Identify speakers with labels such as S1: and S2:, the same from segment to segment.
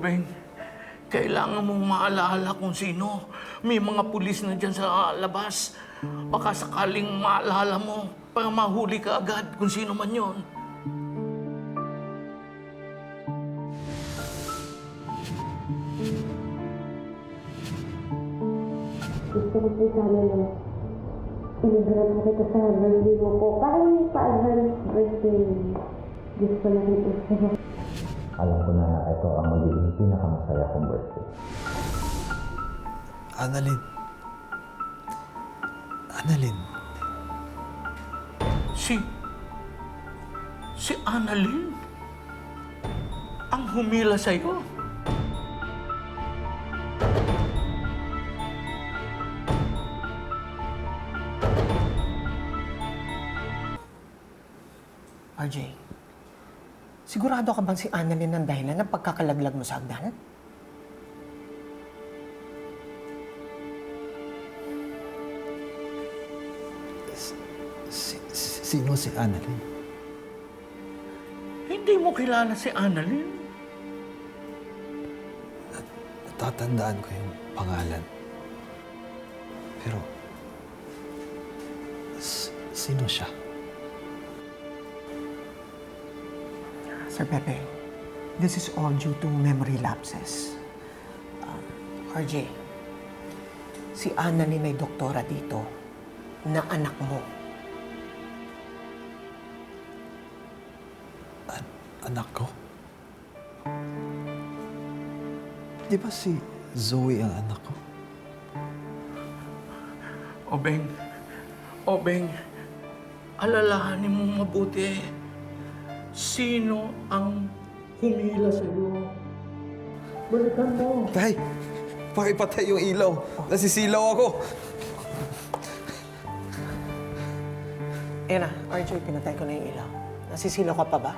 S1: Beng, kailangan mong maalala kung sino. May mga pulis na dyan sa labas. Baka sakaling maalala mo para mahuli ka agad kung sino man yon.
S2: Gusto ko po sana na inigrab ko kita sa birthday mo po. Parang may pa-advance birthday gift ko lang ito sa'yo.
S3: Alam ko na ito ang magiging pinakamasaya kong birthday.
S4: Annalyn. Annalyn.
S1: Si Annalyn? Ang humila sa'yo?
S5: RJ, sigurado ka bang si Annalyn ang dahilan ng pagkakalaglag mo sa hagdan?
S4: Sino si Annalyn?
S1: Hindi mo kilala si Annalyn?
S4: Natatandaan ko yung pangalan. Pero, sino siya?
S5: Sir Pepe, this is all due to memory lapses. RJ, si Annalyn ay doktora dito na anak mo.
S4: Anak ko? Di ba si Zoe ang anak ko?
S1: Obeng, alalahanin mo mabuti. Sino ang humila sa'yo? Balikan mo.
S4: Tay! Pakipatay yung ilaw. Nasisilaw ako.
S5: Ayan na, RJ, pinatay ko na yung ilaw. Nasisilaw ka pa ba?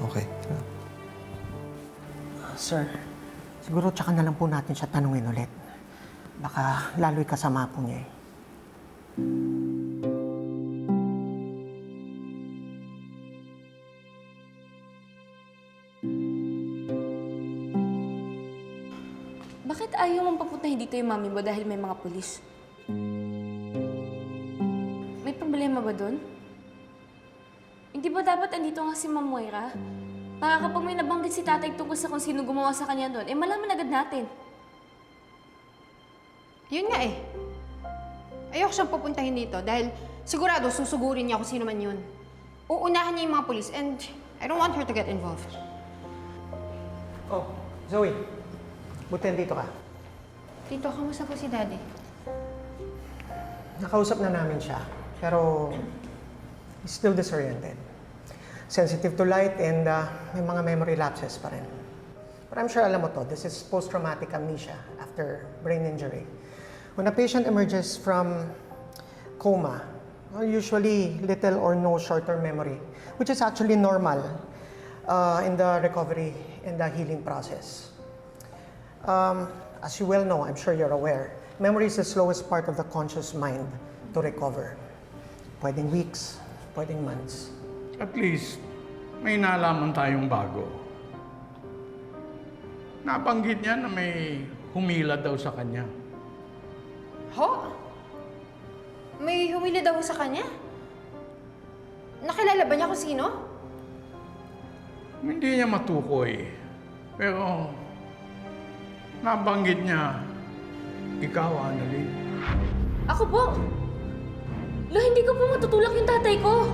S4: Okay.
S5: Sir, siguro tsaka na lang po natin siya tanungin ulit. Baka lalo'y kasama po niya eh.
S6: Bakit ayaw mong papuntahin dito yung mami mo dahil may mga pulis? May problema ba doon? Hindi ba dapat andito nga si Ma'am Moira? Para kapag may nabanggit si tatay tungkol sa kung sino gumawa sa kanya doon, malaman agad natin.
S7: Yun nga eh. Ayoko siyang pupuntahin dito dahil sigurado susugurin niya kung sino man yun. Uunahan niya yung mga pulis and I don't want her to get involved.
S5: Oh, Zoe. Buti nandito ka.
S7: Tito, kamusta po si Daddy?
S5: Nakausap na namin siya, pero he's still disoriented. Sensitive to light and may mga memory lapses pa rin. But I'm sure alam mo to, this is post-traumatic amnesia after brain injury. When a patient emerges from coma, usually little or no short-term memory, which is actually normal in the recovery and the healing process. As you well know, I'm sure you're aware, memory is the slowest part of the conscious mind to recover. Pwedeng weeks, pwedeng months.
S1: At least, may nalaman tayong bago. Nabanggit niya na may humila daw sa kanya.
S7: Ho? May humili daw sa kanya? Nakilala ba niya kung sino?
S1: Hindi niya matukoy. Pero, nabanggit niya, ikaw, Annalyn.
S6: Ako po! Lo, hindi ko po matutulak yung tatay ko.